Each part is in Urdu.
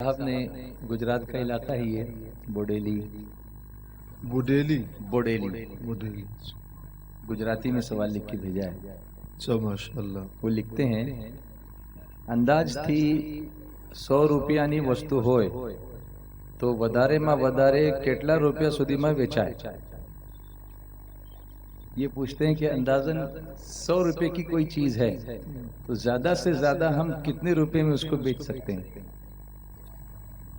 صاحب نے گجرات کا علاقہ ہی ہے بوڈیلی بوڈیلی بوڈیلی گجراتی میں سوال لکھ کے بھیجا ہے. اچھا ماشاء اللہ. وہ لکھتے ہیں انداز تھی 100 રૂપિયાની વસ્તુ હોય તો વધારેમાં વધારે કેટલા રૂપિયા સુધીમાં વેચાય. یہ پوچھتے ہیں کہ اندازاً 100 روپے کی کوئی چیز ہے تو زیادہ سے زیادہ ہم کتنے روپے میں اس کو بیچ سکتے ہیں.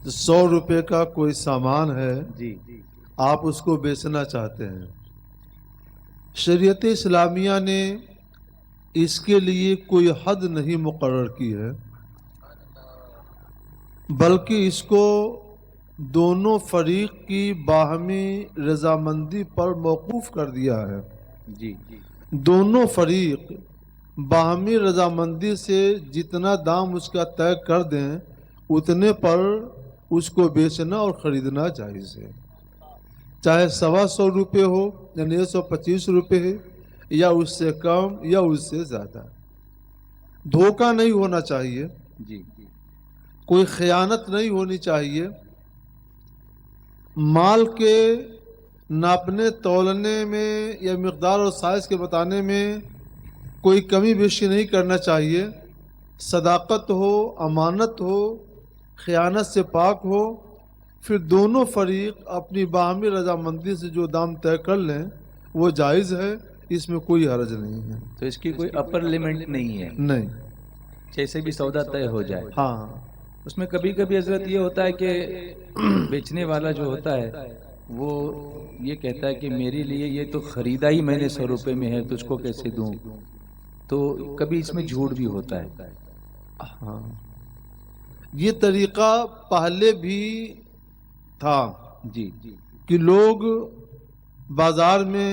100 روپے کا کوئی سامان ہے جی آپ اس کو بیچنا چاہتے ہیں. شریعت اسلامیہ نے اس کے لیے کوئی حد نہیں مقرر کی ہے بلکہ اس کو دونوں فریق کی باہمی رضامندی پر موقوف کر دیا ہے. جی دونوں فریق باہمی رضامندی سے جتنا دام اس کا طے کر دیں اتنے پر اس کو بیچنا اور خریدنا جائز ہے. چاہے 125 روپے ہو یعنی 125 روپے ہے یا اس سے کم یا اس سے زیادہ. دھوکہ نہیں ہونا چاہیے, جی کوئی خیانت نہیں ہونی چاہیے. مال کے ناپنے تولنے میں یا مقدار اور سائز کے بتانے میں کوئی کمی بیشی نہیں کرنا چاہیے. صداقت ہو, امانت ہو, خیانت سے پاک ہو, پھر دونوں فریق اپنی باہمی رضامندی سے جو دام طے کر لیں وہ جائز ہے, اس میں کوئی حرج نہیں ہے. تو اس کی کوئی اپر لیمٹ نہیں ہے, نہیں, جیسے بھی سودا طے ہو جائے. ہاں اس میں کبھی کبھی حضرت یہ ہوتا ہے کہ بیچنے والا جو ہوتا ہے وہ یہ کہتا ہے کہ میرے لیے یہ تو خریدا ہی میں نے 100 روپے میں ہے تو اس کو کیسے دوں. تو کبھی اس میں جھوٹ بھی ہوتا ہے. ہاں, یہ طریقہ پہلے بھی تھا جی کہ لوگ بازار میں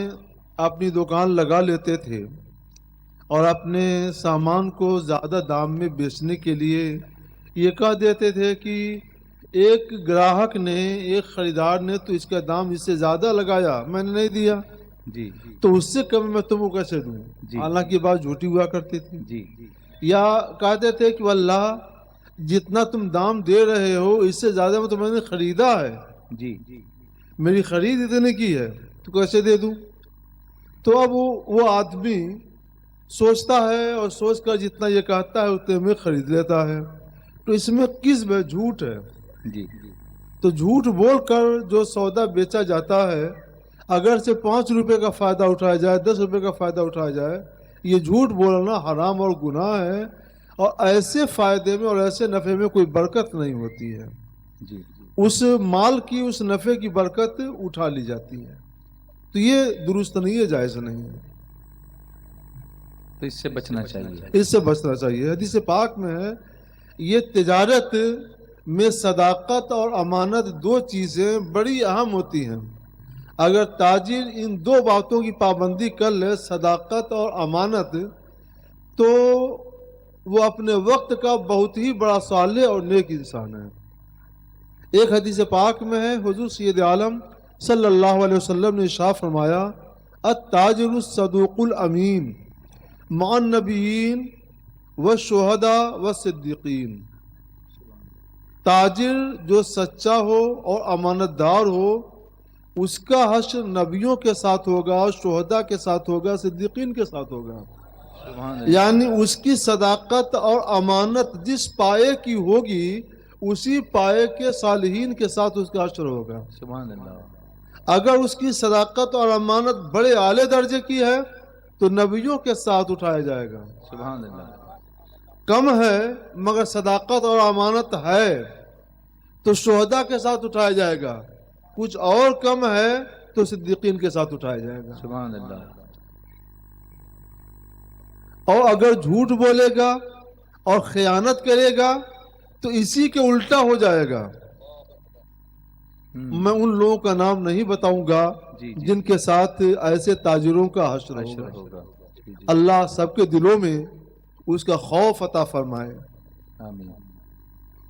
اپنی دکان لگا لیتے تھے اور اپنے سامان کو زیادہ دام میں بیچنے کے لیے یہ کہہ دیتے تھے کہ ایک گراہک نے, ایک خریدار نے تو اس کا دام اس سے زیادہ لگایا, میں نے نہیں دیا جی تو اس سے کم میں تم کو کیسے دوں. جی حالانکہ بات جھوٹی ہوا کرتی تھی. جی یا کہتے تھے کہ واللہ جتنا تم دام دے رہے ہو اس سے زیادہ میں تو میں نے خریدا ہے, جی میری خرید اتنے کی ہے تو کیسے دے دوں. تو اب وہ آدمی سوچتا ہے اور سوچ کر جتنا یہ کہتا ہے اتنے میں خرید لیتا ہے. تو اس میں کذب ہے, جھوٹ ہے. جی تو جھوٹ بول کر جو سودا بیچا جاتا ہے اگر سے 5 روپے کا فائدہ اٹھایا جائے, 10 روپے کا فائدہ اٹھایا جائے, یہ جھوٹ بولنا حرام اور گناہ ہے اور ایسے فائدے میں اور ایسے نفع میں کوئی برکت نہیں ہوتی ہے. جی اس مال کی, اس نفع کی برکت اٹھا لی جاتی ہے. تو یہ درست نہیں ہے, جائز نہیں ہے. تو اس سے بچنا چاہیے. اس سے بچنا چاہیے. حدیث پاک میں ہے یہ تجارت میں صداقت اور امانت دو چیزیں بڑی اہم ہوتی ہیں. اگر تاجر ان دو باتوں کی پابندی کر لے, صداقت اور امانت, تو وہ اپنے وقت کا بہت ہی بڑا صالح اور نیک انسان ہے. ایک حدیث پاک میں ہے حضور سید عالم صلی اللہ علیہ وسلم نے ارشاد فرمایا التاجر الصدوق الامین مع النبیین والشہداء والصدیقین. تاجر جو سچا ہو اور امانت دار ہو اس کا حشر نبیوں کے ساتھ ہوگا, شہداء کے ساتھ ہوگا, صدیقین کے ساتھ ہوگا. یعنی اس کی صداقت اور امانت جس پائے کی ہوگی اسی پائے کے صالحین کے ساتھ اس کا حشر ہوگا. سبحان اللہ. اگر اس کی صداقت اور امانت بڑے اعلی درجے کی ہے تو نبیوں کے ساتھ اٹھایا جائے گا. سبحان اللہ. کم ہے مگر صداقت اور امانت ہے تو شہداء کے ساتھ اٹھایا جائے گا. کچھ اور کم ہے تو صدیقین کے ساتھ اٹھایا جائے گا. سبحان اللہ. اور اگر جھوٹ بولے گا اور خیانت کرے گا تو اسی کے الٹا ہو جائے گا. میں ان لوگوں کا نام نہیں بتاؤں گا جن کے ساتھ ایسے تاجروں کا حشر ہوگا. اللہ سب کے دلوں میں اس کا خوف عطا فرمائے. آمین.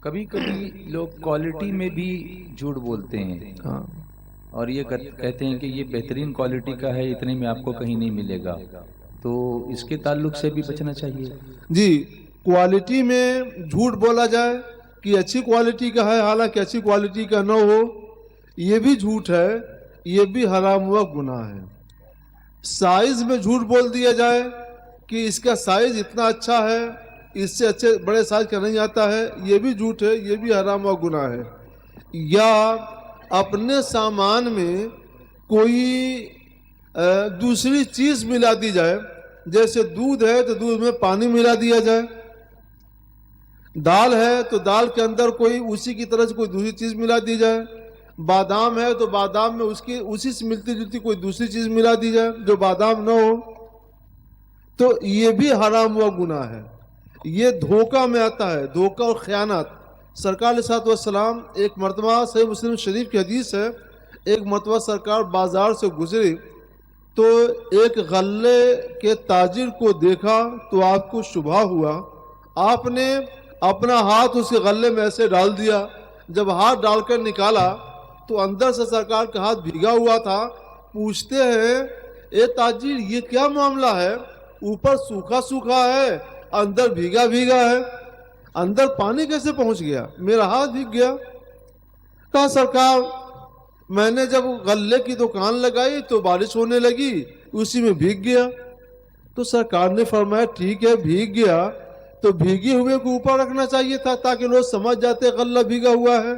کبھی کبھی لوگ کوالٹی میں بھی جھوٹ بولتے ہیں اور یہ کہتے ہیں کہ یہ بہترین کوالٹی کا ہے, اتنے میں آپ کو کہیں نہیں ملے گا. تو اس کے تعلق سے بھی بچنا چاہیے. جی, کوالٹی میں جھوٹ بولا جائے کہ اچھی کوالٹی کا ہے حالانکہ اچھی کوالٹی کا نہ ہو، یہ بھی جھوٹ ہے، یہ بھی حرام ہوا گناہ ہے۔ سائز میں جھوٹ بول دیا جائے کہ اس کا سائز اتنا اچھا ہے، اس سے اچھے بڑے سائز کا نہیں آتا ہے، یہ بھی جھوٹ ہے، یہ بھی حرام ہوا گناہ ہے۔ یا اپنے سامان میں کوئی دوسری چیز ملا دی جائے، جیسے دودھ ہے تو دودھ میں پانی ملا دیا جائے، دال ہے تو دال کے اندر کوئی اسی کی طرح سے کوئی دوسری چیز ملا دی جائے، بادام ہے تو بادام میں اسی سے ملتی جلتی کوئی دوسری چیز ملا دی جائے جو بادام نہ ہو، تو یہ بھی حرام ہوا گناہ ہے۔ یہ دھوکہ میں آتا ہے، دھوکہ اور خیانت۔ سرکار علیہ الصلوۃ والسلام ایک مرتبہ، صحیح مسلم شریف کی حدیث ہے، ایک مرتبہ سرکار بازار سے گزری تو ایک غلے کے تاجر کو دیکھا تو آپ کو شبہ ہوا، آپ نے اپنا ہاتھ اس کے غلے میں ایسے ڈال دیا، جب ہاتھ ڈال کر نکالا تو اندر سے سرکار کا ہاتھ بھیگا ہوا تھا۔ پوچھتے ہیں اے تاجر یہ کیا معاملہ ہے، اوپر سوکھا سوکھا ہے اندر بھیگا بھیگا ہے، اندر پانی کیسے پہنچ گیا، میرا ہاتھ بھیگ گیا۔ کہا سرکار میں نے جب غلے کی دکان لگائی تو بارش ہونے لگی، اسی میں بھیگ گیا۔ تو سرکار نے فرمایا ٹھیک ہے بھیگ گیا تو بھیگے ہوئے کو اوپر رکھنا چاہیے تھا تاکہ لوگ سمجھ جاتے غلہ بھیگا ہوا ہے،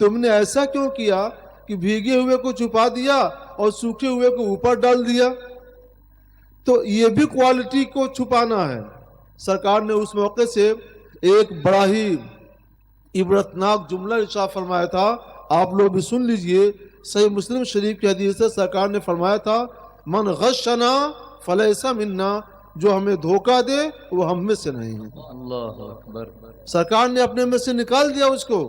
تم نے ایسا کیوں کیا کہ بھیگے ہوئے کو چھپا دیا اور سوکھے ہوئے کو اوپر ڈال دیا؟ تو یہ بھی کوالٹی کو چھپانا ہے۔ سرکار نے اس موقع سے ایک بڑا ہی عبرتناک جملہ ارشاد فرمایا تھا، آپ لوگ بھی سن لیجئے، صحیح مسلم شریف کی حدیث سے سرکار نے فرمایا تھا من غشنا فلیس منا، جو ہمیں دھوکہ دے وہ ہم میں سے نہیں ہے۔ اللہ اکبر۔ سرکار نے اپنے میں سے نکال دیا اس کو،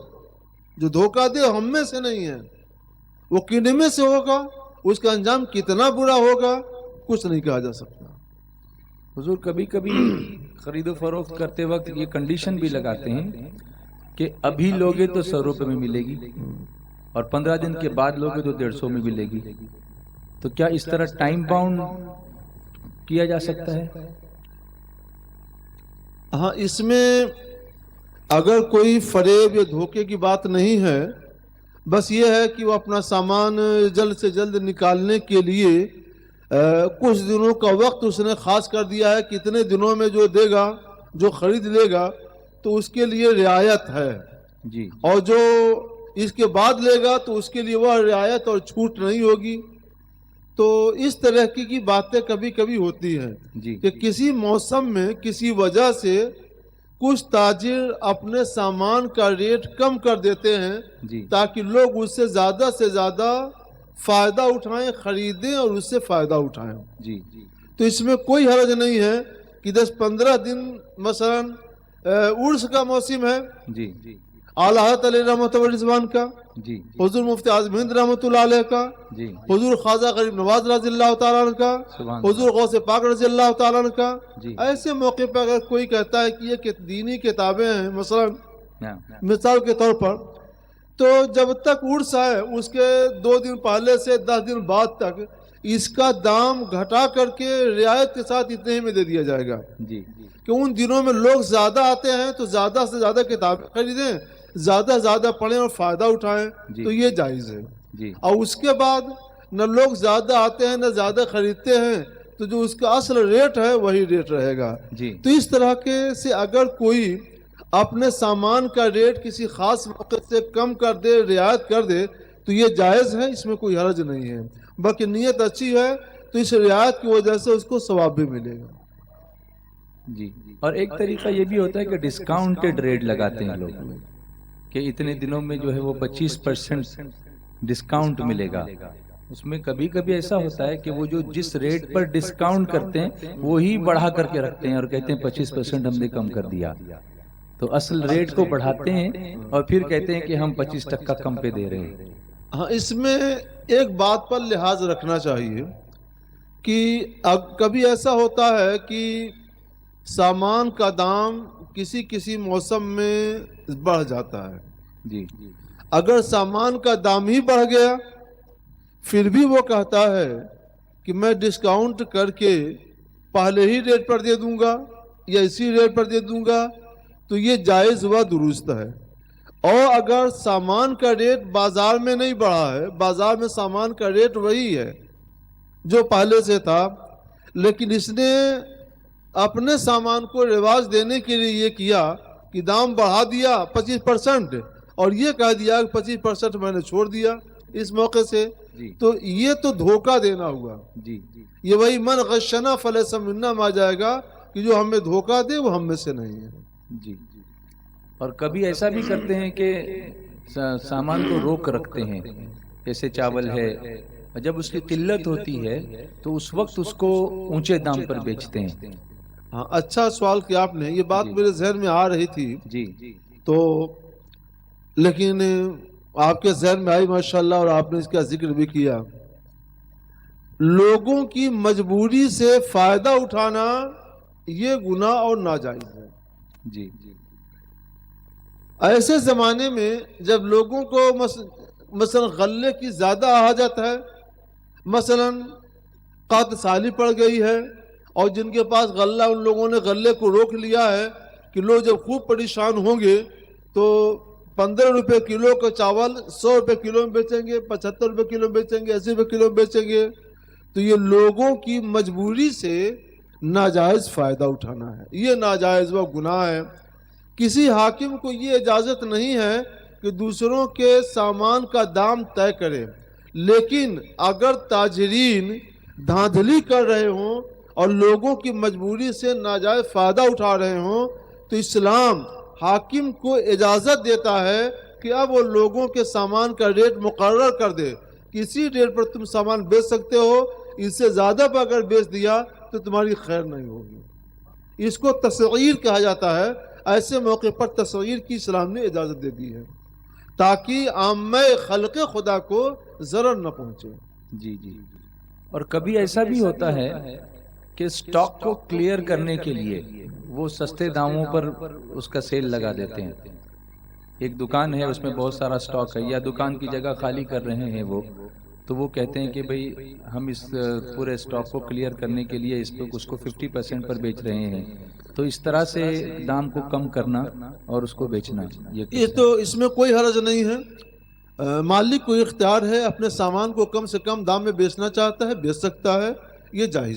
جو دھوکہ دے ہم میں سے نہیں ہے، وہ کن میں سے ہوگا، اس کا انجام کتنا برا ہوگا کچھ نہیں کہا جا سکتا۔ حضور کبھی کبھی خرید و فروخت کرتے وقت یہ کنڈیشن بھی لگاتے ہیں کہ ابھی لوگے تو 100 روپے میں ملے گی اور 15 دن کے بعد لوگے تو 150 میں ملے گی، تو کیا اس طرح ٹائم باؤنڈ کیا جا سکتا ہے؟ ہاں، اس میں اگر کوئی فریب یا دھوکے کی بات نہیں ہے، بس یہ ہے کہ وہ اپنا سامان جلد سے جلد نکالنے کے لیے کچھ دنوں کا وقت اس نے خاص کر دیا ہے، کتنے دنوں میں جو دے گا، جو خرید لے گا تو اس کے لیے رعایت ہے، جی، اور جو اس کے بعد لے گا تو اس کے لیے وہ رعایت اور چھوٹ نہیں ہوگی۔ تو اس طرح کی باتیں کبھی کبھی ہوتی ہیں جی، کہ کسی موسم میں کسی وجہ سے کچھ تاجر اپنے سامان کا ریٹ کم کر دیتے ہیں جی، تاکہ لوگ اس سے زیادہ فائدہ اٹھائیں، خریدیں اور اس سے فائدہ اٹھائیں۔ جی، تو اس میں کوئی حرج نہیں ہے کہ 10-15 دن مثلا عرس کا موسم ہے، جی، اعلیٰ حضرت علیہ رحمۃ اللہ رضوان کا، جی، حضور مفتی اعظم ہند رحمۃ اللہ علیہ کا، جی، حضور خواجہ غریب نواز رضی اللہ تعالیٰ عنہ کا، سبحان حضور غوث پاک رضی اللہ تعالیٰ عنہ کا، جی، ایسے موقع پر اگر کوئی کہتا ہے کہ یہ دینی کتابیں ہیں مثلا ہاں، مثال کے طور پر، تو جب تک عرس ہے اس کے 2 دن پہلے سے 10 دن بعد تک اس کا دام گھٹا کر کے رعایت کے ساتھ اتنے ہی میں دے دیا جائے گا جی، کہ ان دنوں میں لوگ زیادہ آتے ہیں تو زیادہ سے زیادہ کتابیں خریدیں، زیادہ سے زیادہ پڑھیں اور فائدہ اٹھائیں، جی، تو یہ جائز ہے۔ جی، اور اس کے بعد نہ لوگ زیادہ آتے ہیں نہ زیادہ خریدتے ہیں تو جو اس کا اصل ریٹ ہے وہی ریٹ رہے گا۔ جی، تو اس طرح کے سے اگر کوئی اپنے سامان کا ریٹ کسی خاص موقع سے کم کر دے، رعایت کر دے، تو یہ جائز ہے، اس میں کوئی حرج نہیں ہے، بلکہ نیت اچھی ہے تو اس رعایت کی وجہ سے اس کو ثواب بھی ملے گا۔ جی، اور ایک طریقہ یہ بھی ہوتا ہے کہ ڈسکاؤنٹڈ ریٹ لگاتے ہیں لوگ کہ اتنے دنوں میں جو ہے وہ 25% ڈسکاؤنٹ ملے گا۔ اس میں کبھی کبھی ایسا ہوتا ہے کہ وہ جو جس ریٹ پر ڈسکاؤنٹ کرتے ہیں وہی بڑھا کر کے رکھتے ہیں اور کہتے ہیں 25% ہم نے کم کر دیا، تو اصل ریٹ کو بڑھاتے ہیں اور پھر کہتے ہیں کہ ہم 25% کم پہ دے رہے ہیں۔ ہاں، اس میں ایک بات پر لحاظ رکھنا چاہیے کہ کبھی ایسا ہوتا ہے کہ سامان کا دام کسی موسم میں بڑھ جاتا ہے، جی، اگر سامان کا دام ہی بڑھ گیا پھر بھی وہ کہتا ہے کہ میں ڈسکاؤنٹ کر کے پہلے ہی ریٹ پر دے دوں گا یا اسی ریٹ پر دے دوں گا، تو یہ جائز ہوا، درست ہے۔ اور اگر سامان کا ریٹ بازار میں نہیں بڑھا ہے، بازار میں سامان کا ریٹ وہی ہے جو پہلے سے تھا، لیکن اس نے اپنے سامان کو رواج دینے کے لیے یہ کیا کہ دام بڑھا دیا 25%، اور یہ کہہ دیا کہ 25% میں نے چھوڑ دیا اس موقع سے، جی تو یہ تو دھوکہ دینا ہوا۔ جی یہ وہی من غشنا فلیس منا میں آ جائے گا کہ جو ہمیں دھوکہ دے وہ ہم میں سے نہیں ہے۔ جی۔ اور کبھی ایسا بھی کرتے ہیں کہ سامان کو روک رکھتے ہیں، جیسے چاول ہے، جب اس کی قلت ہوتی ہے تو اس وقت اس کو اونچے دام پر بیچتے ہیں۔ ہاں، اچھا سوال کیا آپ نے، یہ بات میرے ذہن میں آ رہی تھی جی تو، لیکن آپ کے ذہن میں آئی ماشاءاللہ، اور آپ نے اس کا ذکر بھی کیا۔ لوگوں کی مجبوری سے فائدہ اٹھانا یہ گناہ اور ناجائز ہے۔ جی ایسے زمانے میں جب لوگوں کو مثلا غلے کی زیادہ حاجت ہے، مثلا قحط سالی پڑ گئی ہے، اور جن کے پاس غلہ، ان لوگوں نے غلے کو روک لیا ہے کہ لوگ جب خوب پریشان ہوں گے تو 15 روپے کلو کا چاول 100 روپے کلو میں بیچیں گے، 75 روپے کلو میں بیچیں گے، 80 روپے کلو میں بیچیں گے۔ تو یہ لوگوں کی مجبوری سے ناجائز فائدہ اٹھانا ہے، یہ ناجائز و گناہ ہے۔ کسی حاکم کو یہ اجازت نہیں ہے کہ دوسروں کے سامان کا دام طے کرے، لیکن اگر تاجرین دھاندلی کر رہے ہوں اور لوگوں کی مجبوری سے ناجائز فائدہ اٹھا رہے ہوں تو اسلام حاکم کو اجازت دیتا ہے کہ اب وہ لوگوں کے سامان کا ریٹ مقرر کر دے، کسی ریٹ پر تم سامان بیچ سکتے ہو، اس سے زیادہ پر اگر بیچ دیا تو تمہاری خیر نہیں ہوگی۔ اس کو تسعیر کہا جاتا ہے۔ ایسے موقع پر تسعیر کی اسلام نے اجازت دے دی ہے تاکہ عامہ خلق خدا کو ضرر نہ پہنچے۔ جی جی۔ اور کبھی ایسا بھی ہوتا ہے کہ سٹاک کو کلیئر کرنے کے لیے وہ سستے داموں پر اس کا سیل لگا دیتے ہیں۔ ایک دکان ہے، اس میں بہت سارا سٹاک ہے، یا دکان کی جگہ خالی کر رہے ہیں وہ، تو وہ کہتے ہیں کہ بھئی ہم اس پورے سٹاک کو کلیئر کرنے کے لیے اس کو 50% پر بیچ رہے ہیں، تو اس طرح سے دام کو کم کرنا اور اس کو بیچنا، یہ تو اس میں کوئی حرج نہیں ہے۔ مالک کو اختیار ہے، اپنے سامان کو کم سے کم دام میں بیچنا چاہتا ہے بیچ سکتا ہے، یہ جائز